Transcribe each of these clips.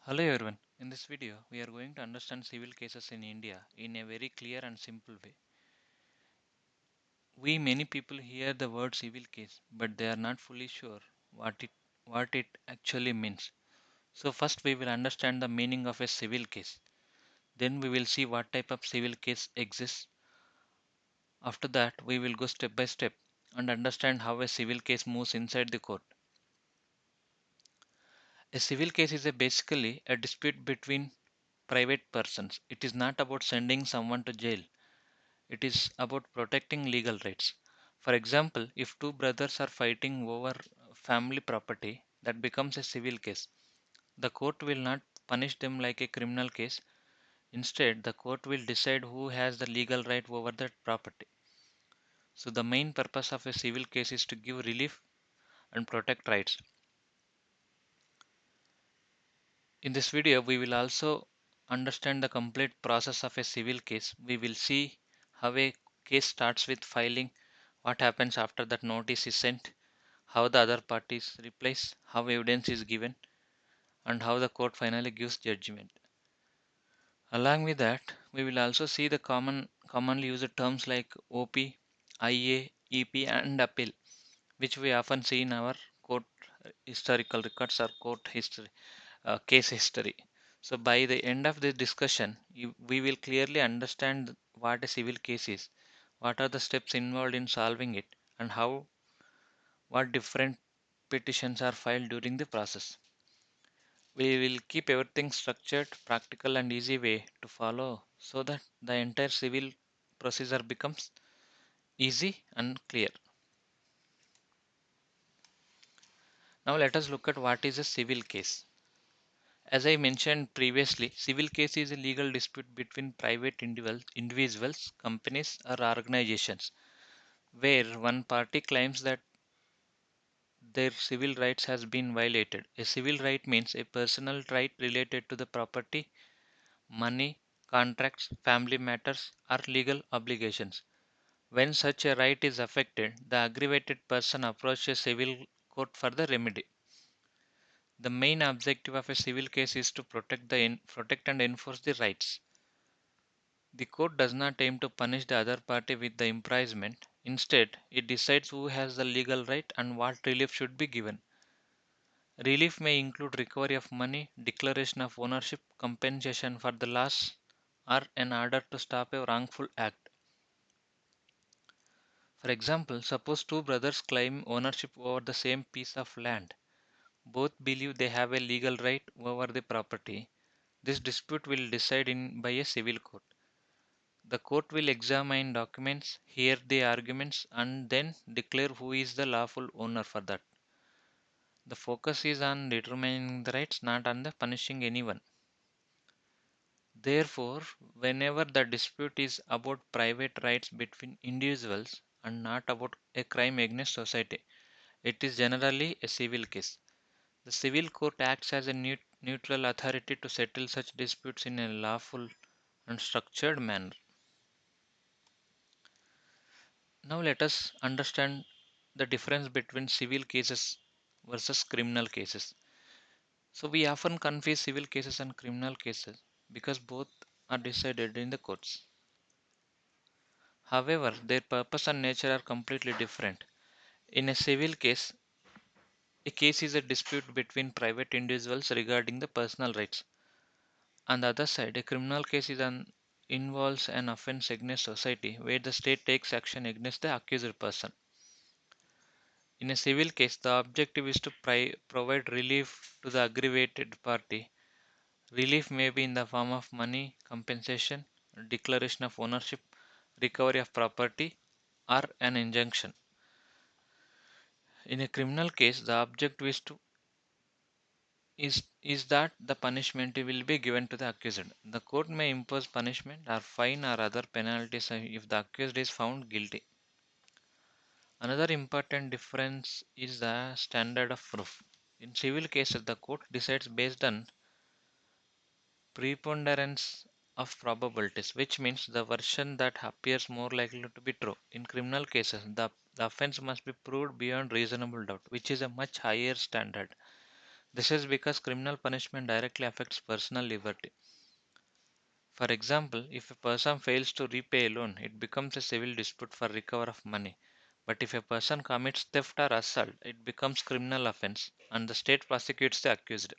Hello everyone. In this video, we are going to understand civil cases in India in a very clear and simple way. We many people hear the word civil case, but they are not fully sure what it what it actually means. So first we will understand the meaning of a civil case. Then we will see what type of civil case exists. After that, we will go step by step and understand how a civil case moves inside the court. A civil case is basically a dispute between private persons. It is not about sending someone to jail. It is about protecting legal rights. For example, if two brothers are fighting over family property, that becomes a civil case. The court will not punish them like a criminal case. Instead, the court will decide who has the legal right over that property. So, the main purpose of a civil case is to give relief and protect rights. In this video, we will also understand the complete process of a civil case. We will see how a case starts with filing, what happens after that notice is sent, how the other parties replies, how evidence is given, and how the court finally gives judgment. Along with that, we will also see the commonly used terms like OP, IA, EP, and appeal, which we often see in our court historical records or court history, case history. So, by the end of this discussion, we will clearly understand what a civil case is, what are the steps involved in solving it, and how what different petitions are filed during the process. We will keep everything structured, practical, and easy way to follow so that the entire civil procedure becomes easy and clear. Now, let us look at what is a civil case. As I mentioned previously, civil case is a legal dispute between private individuals, companies, or organizations where one party claims that their civil rights has been violated. A civil right means a personal right related to the property, money, contracts, family matters, or legal obligations. When such a right is affected, the aggravated person approaches civil court for the remedy. The main objective of a civil case is to protect and enforce the rights. The court does not aim to punish the other party with the imprisonment. Instead, it decides who has the legal right and what relief should be given. Relief may include recovery of money, declaration of ownership, compensation for the loss, or an order to stop a wrongful act. For example, suppose two brothers claim ownership over the same piece of land. Both believe they have a legal right over the property. This dispute will decide by a civil court. The court will examine documents, hear the arguments, and then declare who is the lawful owner for that. The focus is on determining the rights, not on the punishing anyone. Therefore, whenever the dispute is about private rights between individuals and not about a crime against society, it is generally a civil case. The civil court acts as a neutral authority to settle such disputes in a lawful and structured manner. Now, let us understand the difference between civil cases versus criminal cases. So, we often confuse civil cases and criminal cases because both are decided in the courts. However, their purpose and nature are completely different. In a civil case, a case is a dispute between private individuals regarding the personal rights. On the other side, a criminal case involves an offense against society where the state takes action against the accused person. In a civil case, the objective is to provide relief to the aggravated party. Relief may be in the form of money, compensation, declaration of ownership, recovery of property, or an injunction. In a criminal case, the objective is that the punishment will be given to the accused. The court may impose punishment or fine or other penalties if the accused is found guilty. Another important difference is the standard of proof. In civil cases, the court decides based on preponderance of probabilities, which means the version that appears more likely to be true. In criminal cases, the offense must be proved beyond reasonable doubt, which is a much higher standard. This is because criminal punishment directly affects personal liberty. For example, if a person fails to repay a loan, it becomes a civil dispute for recovery of money. But if a person commits theft or assault, it becomes criminal offense and the state prosecutes the accused.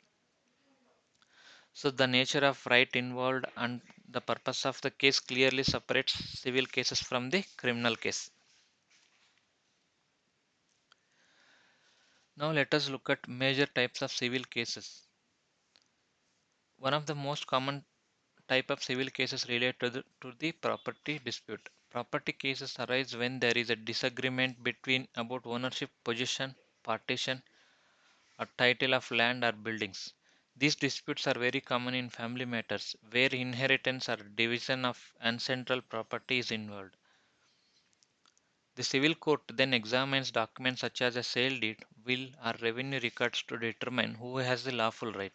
So the nature of right involved and the purpose of the case clearly separates civil cases from the criminal case. Now let us look at major types of civil cases. One of the most common type of civil cases relate to the property dispute. Property cases arise when there is a disagreement between about ownership, possession, partition, or title of land or buildings. These disputes are very common in family matters where inheritance or division of ancestral property is involved. The civil court then examines documents such as a sale deed, will, or revenue records to determine who has the lawful right.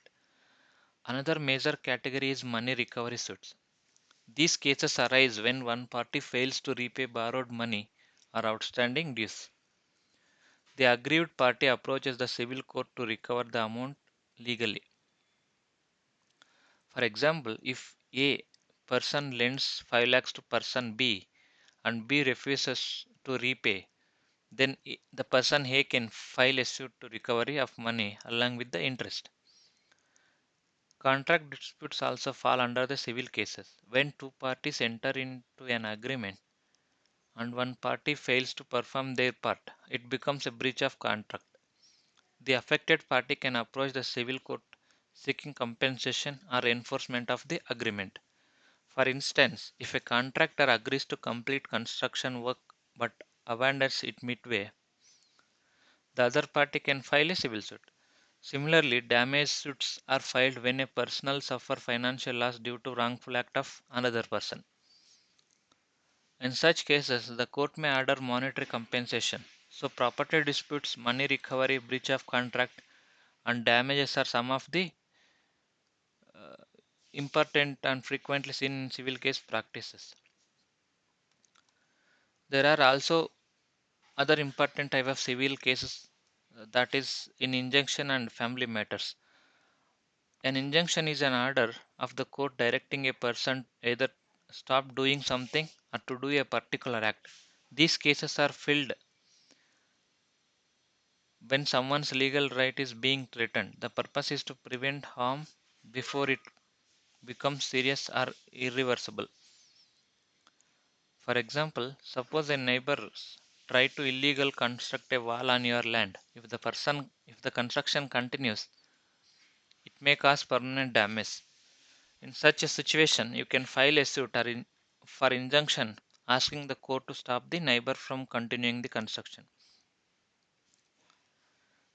Another major category is money recovery suits. These cases arise when one party fails to repay borrowed money or outstanding dues. The aggrieved party approaches the civil court to recover the amount legally. For example, if A person lends 5 lakhs to person B and B refuses to repay, then the person A can file a suit to recovery of money along with the interest. Contract disputes also fall under the civil cases. When two parties enter into an agreement and one party fails to perform their part, it becomes a breach of contract. The affected party can approach the civil court seeking compensation or enforcement of the agreement. For instance, if a contractor agrees to complete construction work but abandons it midway, the other party can file a civil suit. Similarly, damage suits are filed when a person suffers financial loss due to wrongful act of another person. In such cases, the court may order monetary compensation. So, property disputes, money recovery, breach of contract, and damages are some of the uh, important and frequently seen in civil case practices. There are also other important type of civil cases that is in injunction and family matters. An injunction is an order of the court directing a person either stop doing something or to do a particular act. These cases are filled when someone's legal right is being threatened. The purpose is to prevent harm before it becomes serious or irreversible. For example, suppose a neighbor try to illegal construct a wall on your land. If the construction continues, it may cause permanent damage. In such a situation, you can file a suit for injunction asking the court to stop the neighbor from continuing the construction.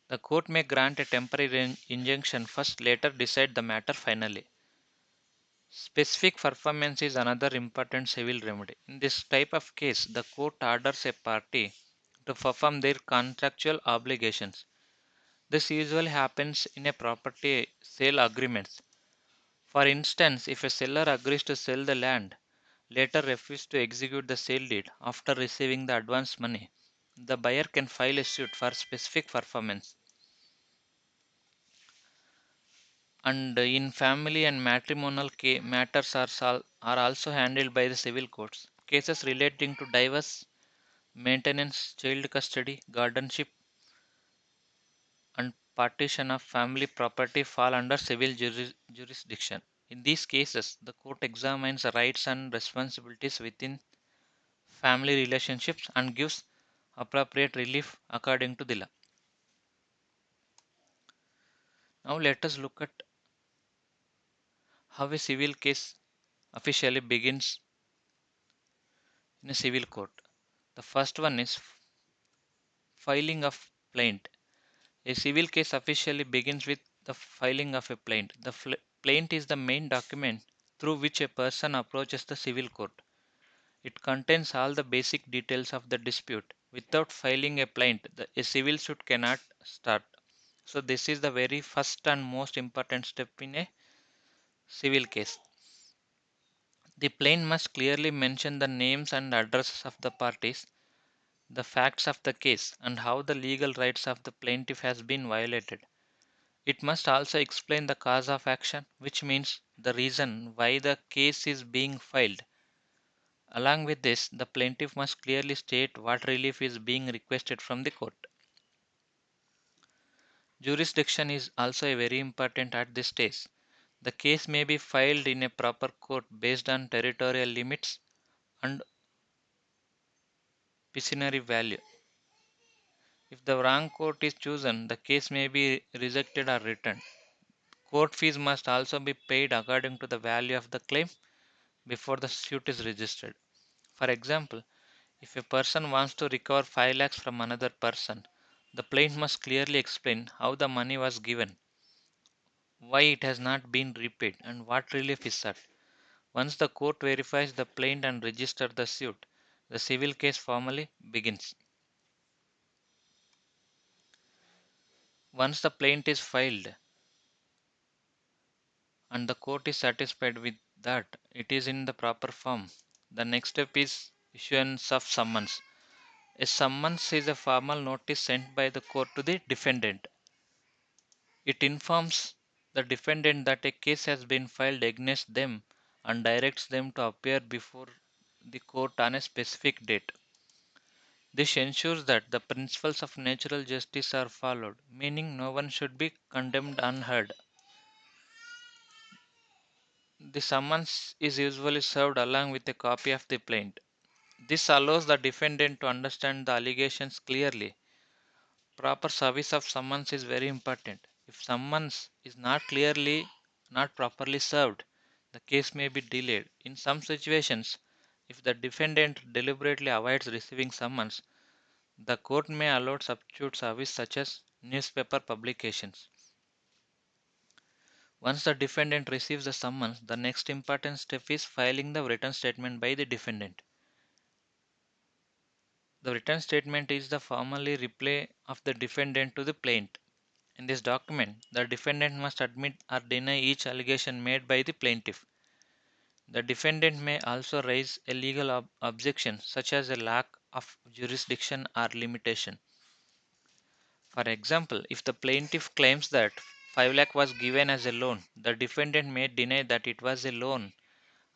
The court may grant a temporary injunction first, later decide the matter finally. Specific performance is another important civil remedy. In this type of case, the court orders a party to perform their contractual obligations. This usually happens in a property sale agreements. For instance, if a seller agrees to sell the land, later refuses to execute the sale deed after receiving the advance money, the buyer can file a suit for specific performance. And in family and matrimonial matters are also handled by the civil courts. Cases relating to divorce, maintenance, child custody, guardianship, and partition of family property fall under civil jurisdiction. In these cases, the court examines the rights and responsibilities within family relationships and gives appropriate relief according to the law. Now, let us look at how a civil case officially begins in a civil court. The first one is filing of plaint. A civil case officially begins with the filing of a plaint. The plaint is the main document through which a person approaches the civil court. It contains all the basic details of the dispute. Without filing a plaint, a civil suit cannot start. So, this is the very first and most important step in a civil case. The plaint must clearly mention the names and addresses of the parties, the facts of the case, and how the legal rights of the plaintiff has been violated. It must also explain the cause of action, which means the reason why the case is being filed. Along with this, the plaintiff must clearly state what relief is being requested from the court. Jurisdiction is also very important at this stage. The case may be filed in a proper court based on territorial limits and pecuniary value. If the wrong court is chosen, the case may be rejected or returned. Court fees must also be paid according to the value of the claim before the suit is registered. For example, if a person wants to recover 5 lakhs from another person, the plaintiff must clearly explain how the money was given, why it has not been repaid, and what relief is sought. Once the court verifies the plaint and registers the suit, the civil case formally begins. Once the plaint is filed and the court is satisfied with that it is in the proper form, the next step is issuance of summons. A summons is a formal notice sent by the court to the defendant. It informs the defendant that a case has been filed against them and directs them to appear before the court on a specific date. This ensures that the principles of natural justice are followed, meaning no one should be condemned unheard. The summons is usually served along with a copy of the plaint. This allows the defendant to understand the allegations clearly. Proper service of summons is very important. If summons is not properly served, the case may be delayed. In some situations, if the defendant deliberately avoids receiving summons, the court may allow substitute service such as newspaper publications. Once the defendant receives the summons, the next important step is filing the written statement by the defendant. The written statement is the formally reply of the defendant to the plaint. In this document, the defendant must admit or deny each allegation made by the plaintiff. The defendant may also raise a legal objection such as a lack of jurisdiction or limitation. For example, if the plaintiff claims that 5 lakh was given as a loan, the defendant may deny that it was a loan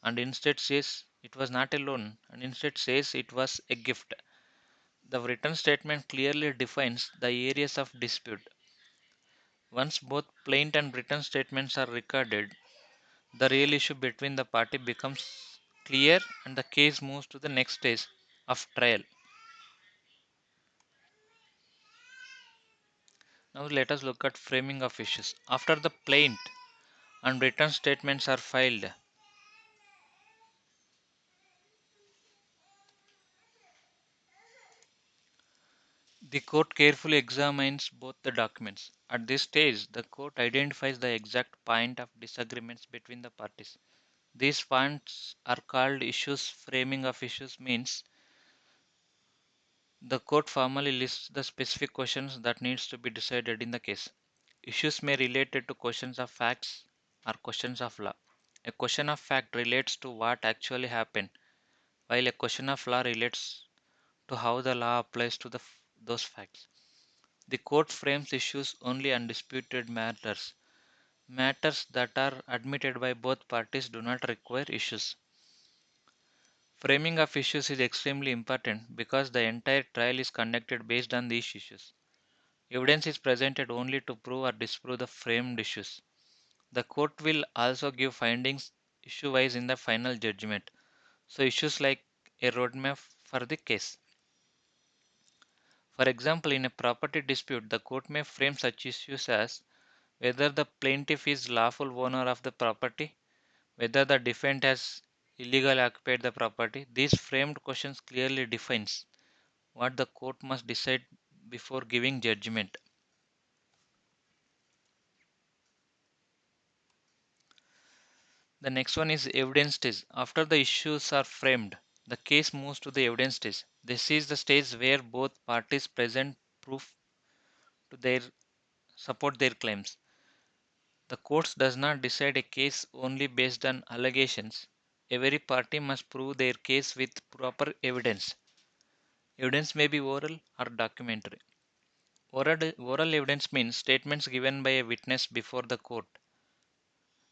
and instead says it was not a loan and instead says it was a gift. The written statement clearly defines the areas of dispute. Once both plaint and written statements are recorded, the real issue between the party becomes clear and the case moves to the next stage of trial. Now let us look at framing of issues. After the plaint and written statements are filed, the court carefully examines both the documents. At this stage, the court identifies the exact point of disagreements between the parties. These points are called issues. Framing of issues means the court formally lists the specific questions that needs to be decided in the case. Issues may relate to questions of facts or questions of law. A question of fact relates to what actually happened, while a question of law relates to how the law applies to those facts. The court frames issues only on disputed matters. Matters that are admitted by both parties do not require issues. Framing of issues is extremely important because the entire trial is conducted based on these issues. Evidence is presented only to prove or disprove the framed issues. The court will also give findings issue wise in the final judgment. So, issues like a roadmap for the case. For example, in a property dispute, the court may frame such issues as whether the plaintiff is lawful owner of the property, whether the defendant has illegally occupied the property. These framed questions clearly defines what the court must decide before giving judgment. The next one is evidence stage. After the issues are framed, the case moves to the evidence stage. This is the stage where both parties present proof to their support their claims. The court does not decide a case only based on allegations. Every party must prove their case with proper evidence. Evidence may be oral or documentary. Oral evidence means statements given by a witness before the court.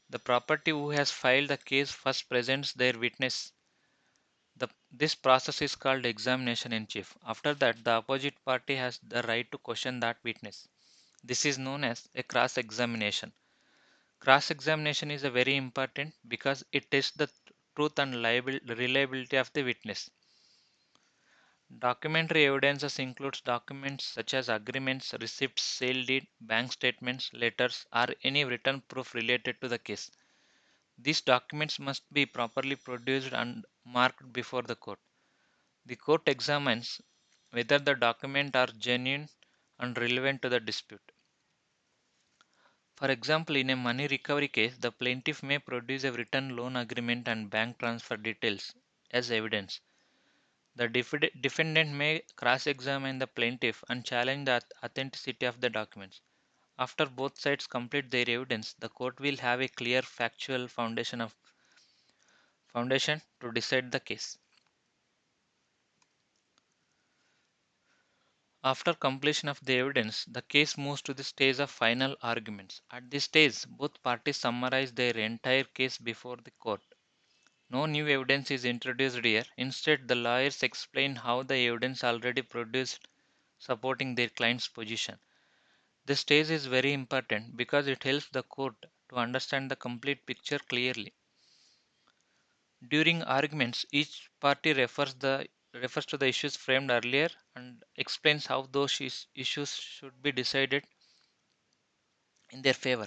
The property who has filed the case first presents their witness. This process is called examination in chief. After that, the opposite party has the right to question that witness. This is known as a cross examination. Cross examination is a very important because it tests the truth and reliability of the witness. Documentary evidences includes documents such as agreements, receipts, sale deed, bank statements, letters, or any written proof related to the case. These documents must be properly produced and marked before the court. The court examines whether the documents are genuine and relevant to the dispute. For example, in a money recovery case, the plaintiff may produce a written loan agreement and bank transfer details as evidence. The defendant may cross examine the plaintiff and challenge the authenticity of the documents. After both sides complete their evidence, the court will have a clear factual foundation to decide the case. After completion of the evidence, the case moves to the stage of final arguments. At this stage, both parties summarize their entire case before the court. No new evidence is introduced here. Instead, the lawyers explain how the evidence already produced supporting their client's position. This stage is very important because it helps the court to understand the complete picture clearly. During arguments, each party refers to the issues framed earlier and explains how those issues should be decided in their favor.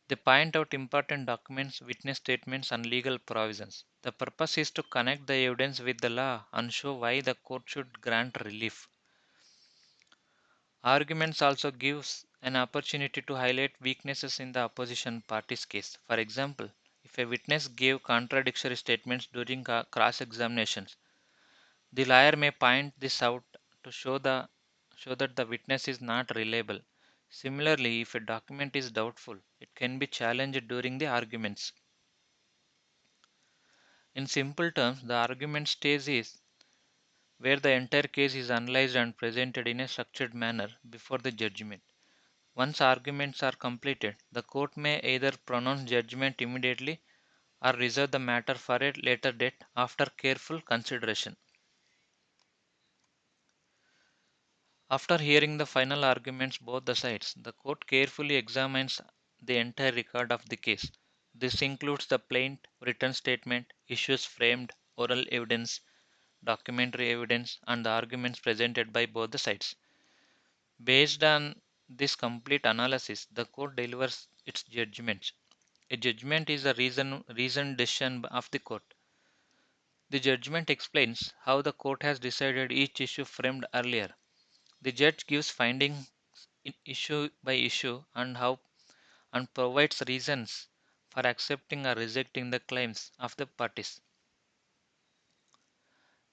They point out important documents, witness statements, and legal provisions. The purpose is to connect the evidence with the law and show why the court should grant relief. Arguments also gives an opportunity to highlight weaknesses in the opposition party's case. For example, if a witness gave contradictory statements during cross examinations, the lawyer may point this out to show that the witness is not reliable. Similarly, if a document is doubtful, it can be challenged during the arguments. In simple terms, the argument stage is where the entire case is analyzed and presented in a structured manner before the judgment. Once arguments are completed, the court may either pronounce judgment immediately or reserve the matter for a later date after careful consideration. After hearing the final arguments both the sides, the court carefully examines the entire record of the case. This includes the plaint, written statement, issues framed, oral evidence, documentary evidence, and the arguments presented by both the sides. Based on this complete analysis, the court delivers its judgments. A judgment is a reasoned decision of the court. The judgment explains how the court has decided each issue framed earlier. The judge gives findings in issue by issue and provides reasons for accepting or rejecting the claims of the parties.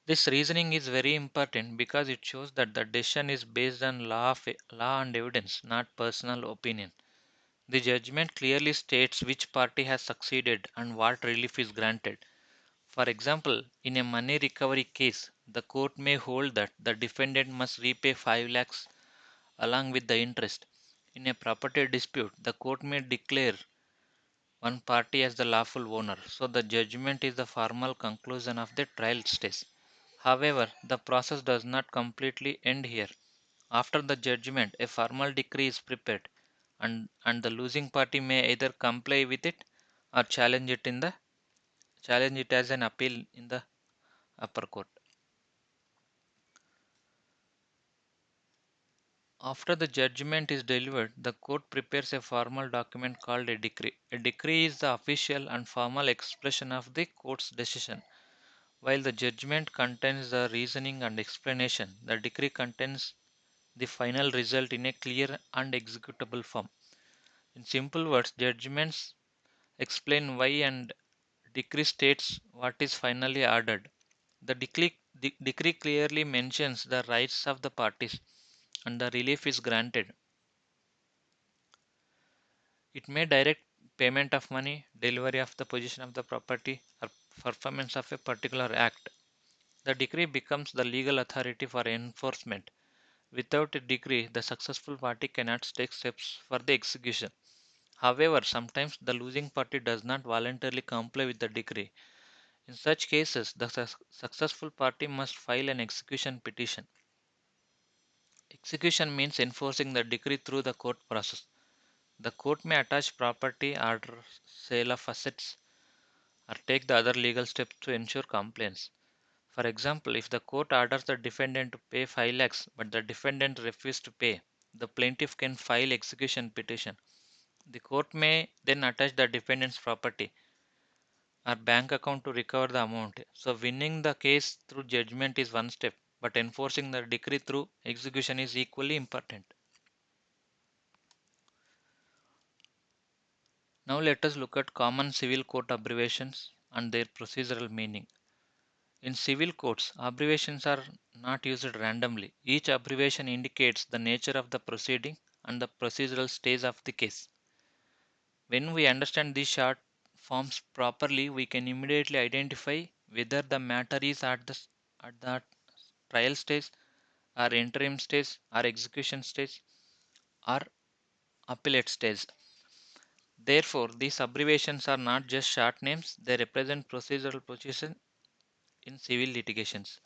This reasoning is very important because it shows that the decision is based on law and evidence, not personal opinion. The judgment clearly states which party has succeeded and what relief is granted. For example, in a money recovery case, the court may hold that the defendant must repay 5 lakhs along with the interest. In a property dispute, the court may declare one party as the lawful owner, so the judgment is the formal conclusion of the trial stage. However, the process does not completely end here. After the judgment, a formal decree is prepared, and the losing party may either comply with it or challenge it as an appeal in the upper court. After the judgment is delivered, the court prepares a formal document called a decree. A decree is the official and formal expression of the court's decision. While the judgment contains the reasoning and explanation, the decree contains the final result in a clear and executable form. In simple words, judgments explain why and decree states what is finally ordered. The decree clearly mentions the rights of the parties and the relief is granted. It may direct payment of money, delivery of the possession of the property, or performance of a particular act. The decree becomes the legal authority for enforcement. Without a decree, the successful party cannot take steps for the execution. However, sometimes the losing party does not voluntarily comply with the decree. In such cases, the successful party must file an execution petition. Execution means enforcing the decree through the court process. The court may attach property, order sale of assets, or take the other legal steps to ensure compliance. For example, if the court orders the defendant to pay 5 lakhs but the defendant refuses to pay, the plaintiff can file execution petition. The court may then attach the defendant's property or bank account to recover the amount. So winning the case through judgment is one step, but enforcing the decree through execution is equally important. Now let us look at common civil court abbreviations and their procedural meaning. In civil courts, abbreviations are not used randomly. Each abbreviation indicates the nature of the proceeding and the procedural stage of the case. When we understand these short forms properly, we can immediately identify whether the matter is at the trial stage or interim stage or execution stage or appellate stage. Therefore, these abbreviations are not just short names, they represent procedural position in civil litigations.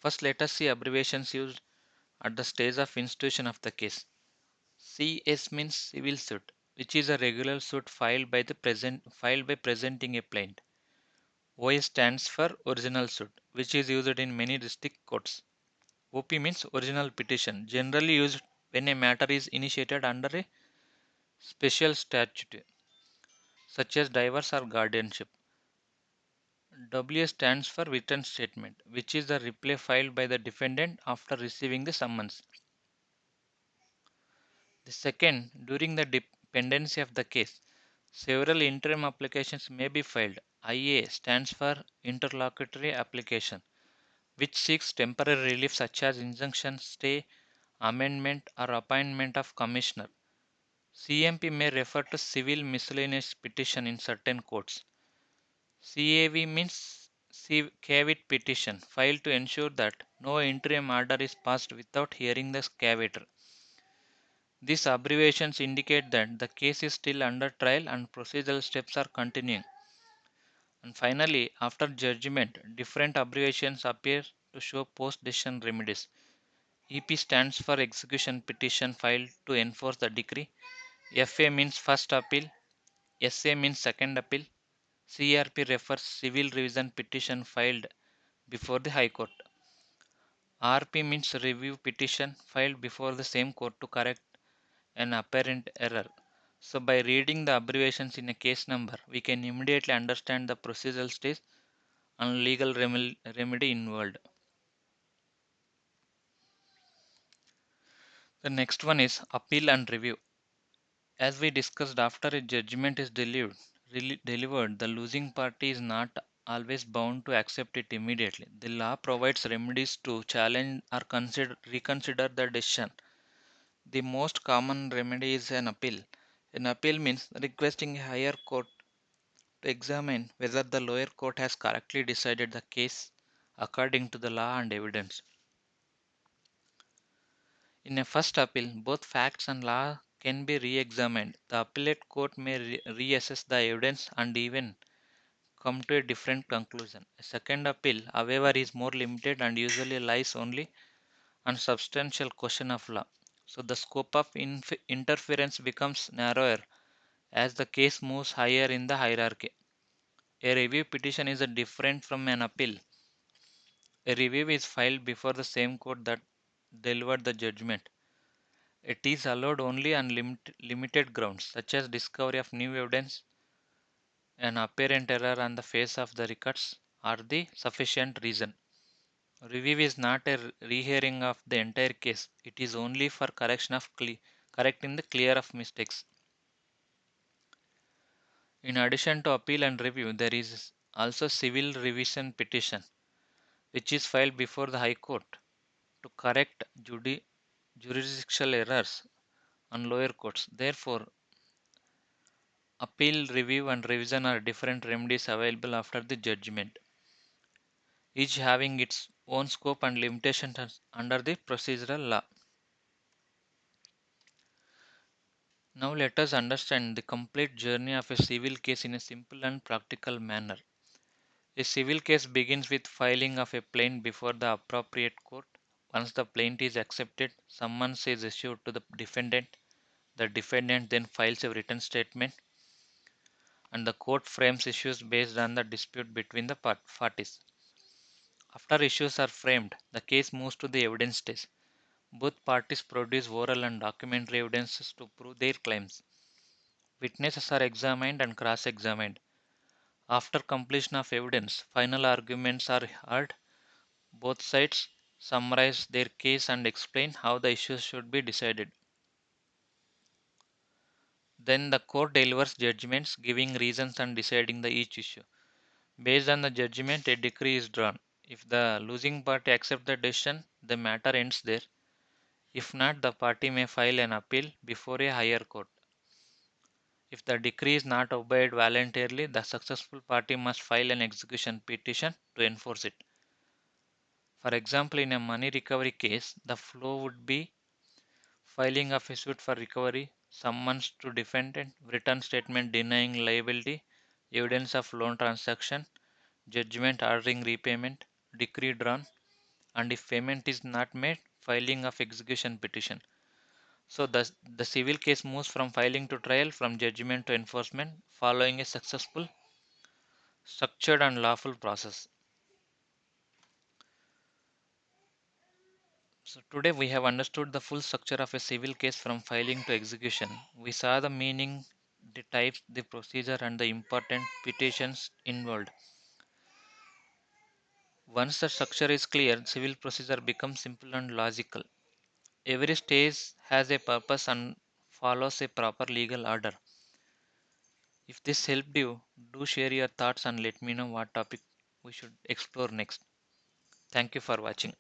First, let us see abbreviations used at the stage of institution of the case. CS means civil suit, which is a regular suit filed by presenting a plaint. OS stands for original suit, which is used in many district courts. OP means original petition, generally used when a matter is initiated under a special statute, such as divorce or guardianship. WS stands for written statement, which is the reply filed by the defendant after receiving the summons. The second, during the dependency of the case, several interim applications may be filed. IA stands for Interlocutory Application, which seeks temporary relief such as injunction, stay, amendment, or appointment of commissioner. CMP may refer to civil miscellaneous petition in certain courts. CAV means caveat petition, filed to ensure that no interim order is passed without hearing the cavator. These abbreviations indicate that the case is still under trial and procedural steps are continuing. And finally, after judgment, different abbreviations appear to show post decision remedies. EP stands for execution petition filed to enforce the decree. FA means first appeal. SA means second appeal. CRP refers civil revision petition filed before the High Court. RP means review petition filed before the same court to correct an apparent error. So by reading the abbreviations in a case number, we can immediately understand the procedural stage and legal remedy involved. The next one is appeal and review. As we discussed, after a judgment is delivered, the losing party is not always bound to accept it immediately. The law provides remedies to challenge or reconsider the decision. The most common remedy is an appeal. An appeal means requesting a higher court to examine whether the lower court has correctly decided the case according to the law and evidence. In a first appeal, both facts and law can be re examined. The appellate court may reassess the evidence and even come to a different conclusion. A second appeal, however, is more limited and usually lies only on substantial question of law. So the scope of interference becomes narrower as the case moves higher in the hierarchy. A review petition is different from an appeal. A review is filed before the same court that delivered the judgment. It is allowed only on limited grounds, such as discovery of new evidence, an apparent error on the face of the records, or the sufficient reason. Review is not a rehearing of the entire case. It is only for correcting the clear of mistakes. In addition to appeal and review, there is also civil revision petition, which is filed before the High Court to correct jurisdictional errors on lower courts. Therefore, appeal, review, and revision are different remedies available after the judgment, each having its own scope and limitations under the procedural law. Now let us understand the complete journey of a civil case in a simple and practical manner. A civil case begins with filing of a plaint before the appropriate court. Once the plaint is accepted, summons is issued to the defendant. The defendant then files a written statement and the court frames issues based on the dispute between the parties. After issues are framed, the case moves to the evidence stage. Both parties produce oral and documentary evidences to prove their claims. Witnesses are examined and cross examined. After completion of evidence, final arguments are heard. Both sides summarize their case and explain how the issues should be decided. Then the court delivers judgments giving reasons and deciding the each issue. Based on the judgment, a decree is drawn. If the losing party accepts the decision, the matter ends there. If not, the party may file an appeal before a higher court. If the decree is not obeyed voluntarily, the successful party must file an execution petition to enforce it. For example, in a money recovery case, the flow would be filing of a suit for recovery, summons to defendant, written statement denying liability, evidence of loan transaction, judgment ordering repayment, decree drawn, and if payment is not made, filing of execution petition. So the civil case moves from filing to trial, from judgment to enforcement, following a successful, structured, and lawful process. So today we have understood the full structure of a civil case from filing to execution. We saw the meaning, the types, the procedure, and the important petitions involved. Once the structure is clear, civil procedure becomes simple and logical. Every stage has a purpose and follows a proper legal order. If this helped you, do share your thoughts and let me know what topic we should explore next. Thank you for watching.